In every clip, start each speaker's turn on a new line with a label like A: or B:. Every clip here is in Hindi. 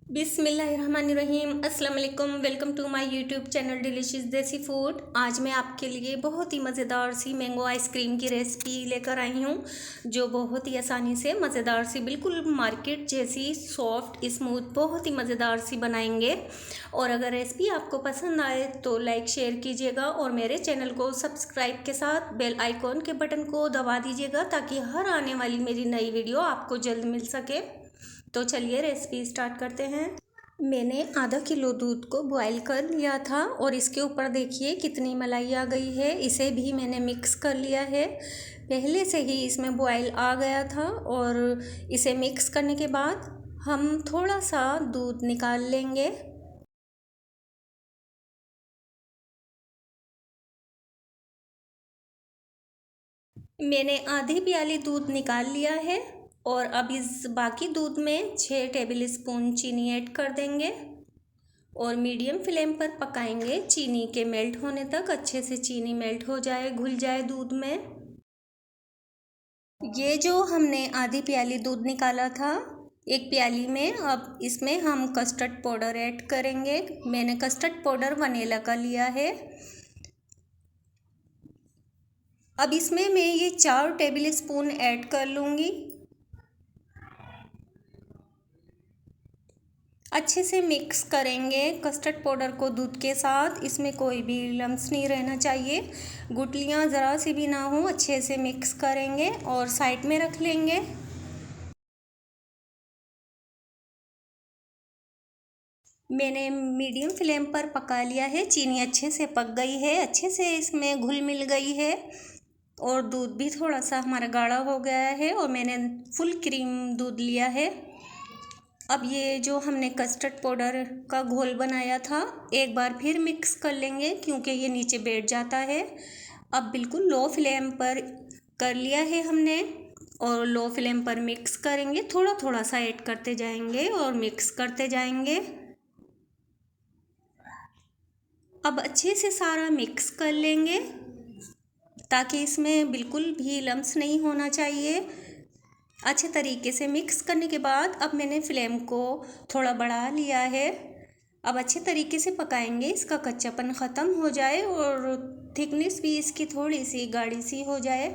A: बिस्मिल्लाहिर्रहमानिर्रहीम। अस्सलाम वालेकुम। Welcome to my YouTube channel delicious desi food. आज मैं आपके लिए बहुत ही मज़ेदार सी मैंगो आइसक्रीम की रेसिपी लेकर आई हूँ, जो बहुत ही आसानी से मज़ेदार सी, बिल्कुल मार्केट जैसी सॉफ्ट स्मूथ, बहुत ही मज़ेदार सी बनाएंगे। और अगर रेसिपी आपको पसंद आए तो लाइक शेयर कीजिएगा और मेरे चैनल को सब्सक्राइब के साथ बेल आइकॉन के बटन को दबा दीजिएगा, ताकि हर आने वाली मेरी नई वीडियो आपको जल्द मिल सके। तो चलिए रेसिपी स्टार्ट करते हैं। मैंने आधा किलो दूध को बॉईल कर लिया था और इसके ऊपर देखिए कितनी मलाई आ गई है। इसे भी मैंने मिक्स कर लिया है। पहले से ही इसमें बॉईल आ गया था और इसे मिक्स करने के बाद हम थोड़ा सा दूध निकाल लेंगे। मैंने आधी प्याली दूध निकाल लिया है और अब इस बाकी दूध में 6 टेबल स्पून चीनी ऐड कर देंगे और मीडियम फ्लेम पर पकाएंगे चीनी के मेल्ट होने तक। अच्छे से चीनी मेल्ट हो जाए, घुल जाए दूध में। ये जो हमने आधी प्याली दूध निकाला था एक प्याली में, अब इसमें हम कस्टर्ड पाउडर ऐड करेंगे। मैंने कस्टर्ड पाउडर वनीला का लिया है। अब इसमें मैं ये 4 टेबल स्पून ऐड कर लूँगी। अच्छे से मिक्स करेंगे कस्टर्ड पाउडर को दूध के साथ। इसमें कोई भी लम्स नहीं रहना चाहिए, गुठलियाँ ज़रा सी भी ना हो। अच्छे से मिक्स करेंगे और साइड में रख लेंगे। मैंने मीडियम फ्लेम पर पका लिया है। चीनी अच्छे से पक गई है, अच्छे से इसमें घुल मिल गई है और दूध भी थोड़ा सा हमारा गाढ़ा हो गया है और मैंने फुल क्रीम दूध लिया है। अब ये जो हमने कस्टर्ड पाउडर का घोल बनाया था, एक बार फिर मिक्स कर लेंगे क्योंकि ये नीचे बैठ जाता है। अब बिल्कुल लो फ्लेम पर कर लिया है हमने और लो फ्लेम पर मिक्स करेंगे। थोड़ा थोड़ा सा ऐड करते जाएंगे और मिक्स करते जाएंगे। अब अच्छे से सारा मिक्स कर लेंगे ताकि इसमें बिल्कुल भी लम्स नहीं होना चाहिए। अच्छे तरीके से मिक्स करने के बाद अब मैंने फ्लेम को थोड़ा बढ़ा लिया है। अब अच्छे तरीके से पकाएंगे, इसका कच्चापन ख़त्म हो जाए और थिकनेस भी इसकी थोड़ी सी गाढ़ी सी हो जाए।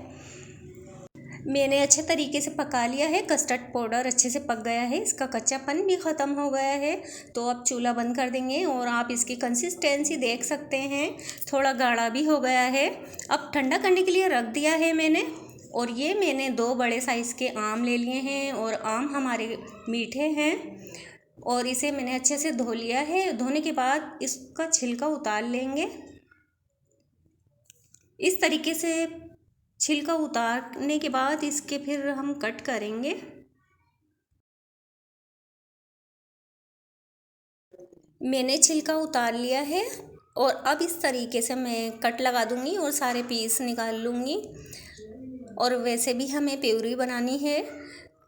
A: मैंने अच्छे तरीके से पका लिया है। कस्टर्ड पाउडर अच्छे से पक गया है, इसका कच्चापन भी ख़त्म हो गया है। तो अब चूल्हा बंद कर देंगे और आप इसकी कंसिस्टेंसी देख सकते हैं, थोड़ा गाढ़ा भी हो गया है। अब ठंडा करने के लिए रख दिया है मैंने। और ये मैंने 2 बड़े साइज़ के आम ले लिए हैं और आम हमारे मीठे हैं और इसे मैंने अच्छे से धो लिया है। धोने के बाद इसका छिलका उतार लेंगे। इस तरीके से छिलका उतारने के बाद इसके फिर हम कट करेंगे। मैंने छिलका उतार लिया है और अब इस तरीके से मैं कट लगा दूंगी और सारे पीस निकाल लूँगी। और वैसे भी हमें प्यूरी बनानी है।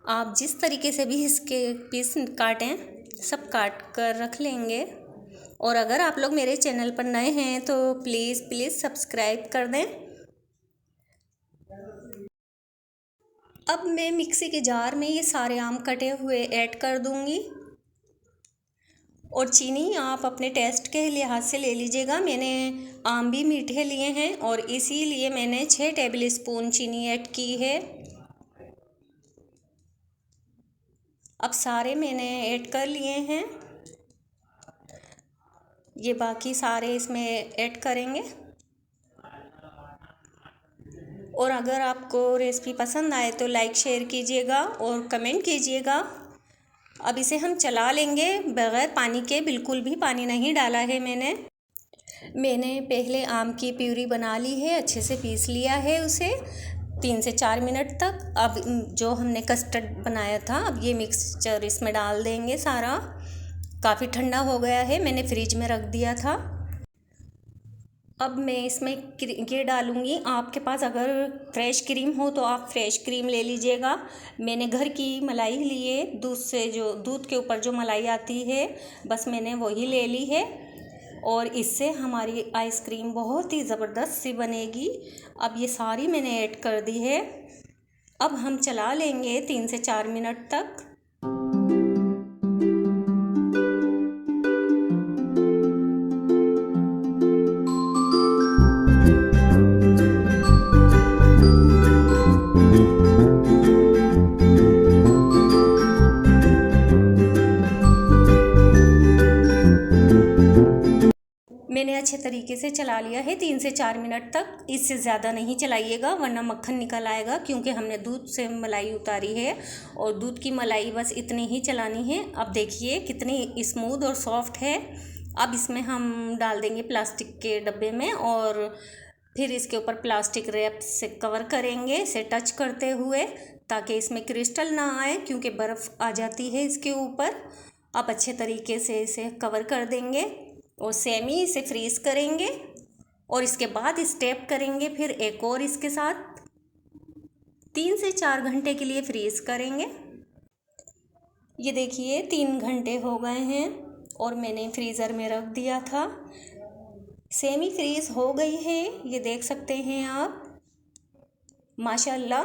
A: आप जिस तरीके से भी इसके पीस काटें, सब काट कर रख लेंगे। और अगर आप लोग मेरे चैनल पर नए हैं तो प्लीज़ सब्सक्राइब कर दें। अब मैं मिक्सी के जार में ये सारे आम कटे हुए ऐड कर दूंगी और चीनी आप अपने टेस्ट के लिहाज से ले लीजिएगा। मैंने आम भी मीठे लिए हैं और इसीलिए मैंने 6 टेबल स्पून चीनी ऐड की है। अब सारे मैंने ऐड कर लिए हैं, ये बाकी सारे इसमें ऐड करेंगे। और अगर आपको रेसिपी पसंद आए तो लाइक शेयर कीजिएगा और कमेंट कीजिएगा। अब इसे हम चला लेंगे बग़ैर पानी के, बिल्कुल भी पानी नहीं डाला है मैंने पहले आम की प्यूरी बना ली है, अच्छे से पीस लिया है उसे 3 से 4 मिनट तक। अब जो हमने कस्टर्ड बनाया था, अब ये मिक्सचर इसमें डाल देंगे सारा। काफ़ी ठंडा हो गया है, मैंने फ्रिज में रख दिया था। अब मैं इसमें ये डालूँगी। आपके पास अगर फ्रेश क्रीम हो तो आप फ्रेश क्रीम ले लीजिएगा। मैंने घर की मलाई ली है, दूध के ऊपर जो मलाई आती है, बस मैंने वही ले ली है और इससे हमारी आइसक्रीम बहुत ही ज़बरदस्त सी बनेगी। अब ये सारी मैंने ऐड कर दी है। अब हम चला लेंगे 3 से 4 मिनट तक। तरीके से चला लिया है 3 से 4 मिनट तक। इससे ज़्यादा नहीं चलाइएगा वरना मक्खन निकल आएगा, क्योंकि हमने दूध से मलाई उतारी है और दूध की मलाई बस इतनी ही चलानी है। अब देखिए कितनी स्मूथ और सॉफ्ट है। अब इसमें हम डाल देंगे प्लास्टिक के डब्बे में और फिर इसके ऊपर प्लास्टिक रैप से कवर करेंगे इसे टच करते हुए, ताकि इसमें क्रिस्टल ना आए, क्योंकि बर्फ़ आ जाती है इसके ऊपर। अब अच्छे तरीके से इसे कवर कर देंगे और सेमी इसे फ्रीज़ करेंगे और इसके बाद स्टेप करेंगे फिर एक और इसके साथ 3 से 4 घंटे के लिए फ्रीज़ करेंगे। ये देखिए 3 घंटे हो गए हैं और मैंने फ्रीज़र में रख दिया था। सेमी फ्रीज़ हो गई है, ये देख सकते हैं आप। माशाल्लाह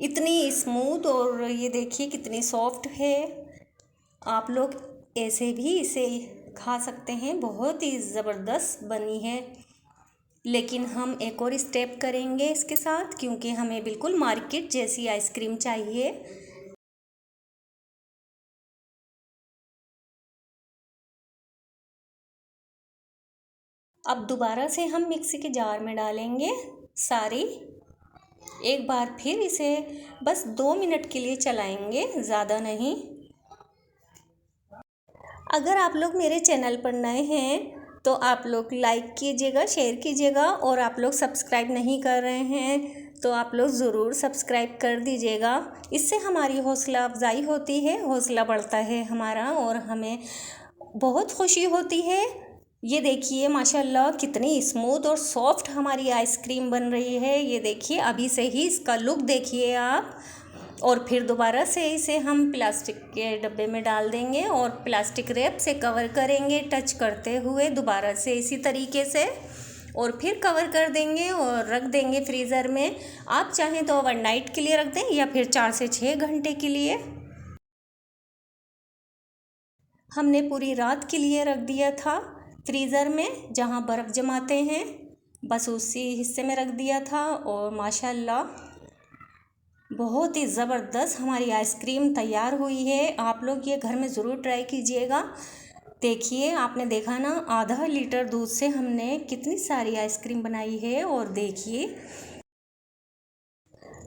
A: इतनी स्मूथ और ये देखिए कितनी सॉफ्ट है। आप लोग ऐसे भी इसे खा सकते हैं, बहुत ही ज़बरदस्त बनी है। लेकिन हम एक और स्टेप करेंगे इसके साथ, क्योंकि हमें बिल्कुल मार्केट जैसी आइसक्रीम चाहिए। अब दोबारा से हम मिक्सी के जार में डालेंगे सारी। एक बार फिर इसे बस 2 मिनट के लिए चलाएंगे, ज़्यादा नहीं। अगर आप लोग मेरे चैनल पर नए हैं तो आप लोग लाइक कीजिएगा, शेयर कीजिएगा, और आप लोग सब्सक्राइब नहीं कर रहे हैं तो आप लोग ज़रूर सब्सक्राइब कर दीजिएगा। इससे हमारी हौसला अफजाई होती है, हौसला बढ़ता है हमारा और हमें बहुत खुशी होती है। ये देखिए माशाल्लाह कितनी स्मूथ और सॉफ्ट हमारी आइसक्रीम बन रही है। ये देखिए अभी से ही इसका लुक देखिए आप। और फिर दोबारा से इसे हम प्लास्टिक के डब्बे में डाल देंगे और प्लास्टिक रैप से कवर करेंगे टच करते हुए दोबारा से इसी तरीके से, और फिर कवर कर देंगे और रख देंगे फ्रीज़र में। आप चाहें तो ओवरनाइट के लिए रख दें या फिर 4 से 6 घंटे के लिए। हमने पूरी रात के लिए रख दिया था फ्रीज़र में, जहाँ बर्फ़ जमाते हैं, बस उसी हिस्से में रख दिया था। और माशाल्लाह बहुत ही ज़बरदस्त हमारी आइसक्रीम तैयार हुई है। आप लोग ये घर में ज़रूर ट्राई कीजिएगा। देखिए आपने देखा ना, आधा लीटर दूध से हमने कितनी सारी आइसक्रीम बनाई है। और देखिए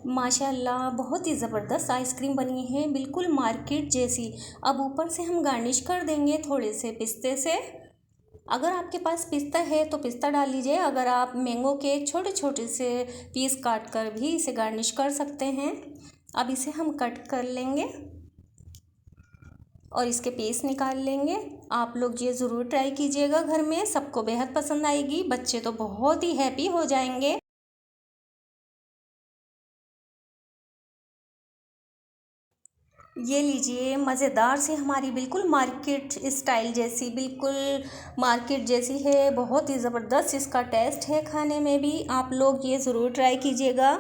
A: माशाल्लाह बहुत ही ज़बरदस्त आइसक्रीम बनी है, बिल्कुल मार्केट जैसी। अब ऊपर से हम गार्निश कर देंगे थोड़े से पिस्ते से। अगर आपके पास पिस्ता है तो पिस्ता डाल लीजिए, अगर आप मैंगो के छोटे छोटे से पीस काट कर भी इसे गार्निश कर सकते हैं। अब इसे हम कट कर लेंगे और इसके पीस निकाल लेंगे। आप लोग ये ज़रूर ट्राई कीजिएगा घर में, सबको बेहद पसंद आएगी, बच्चे तो बहुत ही हैप्पी हो जाएंगे। ये लीजिए मज़ेदार सी हमारी बिल्कुल मार्केट स्टाइल जैसी, बिल्कुल मार्केट जैसी है, बहुत ही ज़बरदस्त इसका टेस्ट है खाने में भी। आप लोग ये ज़रूर ट्राई कीजिएगा,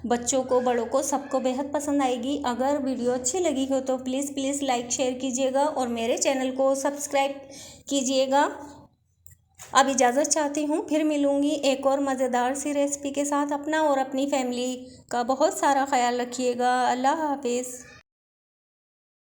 A: बच्चों को बड़ों को सबको बेहद पसंद आएगी। अगर वीडियो अच्छी लगी हो तो प्लीज़ प्लीज़ लाइक शेयर कीजिएगा और मेरे चैनल को सब्सक्राइब कीजिएगा। अब इजाज़त चाहती हूँ, फिर मिलूँगी एक और मज़ेदार सी रेसिपी के साथ। अपना और अपनी फैमिली का बहुत सारा ख्याल रखिएगा। अल्लाह हाफिज़।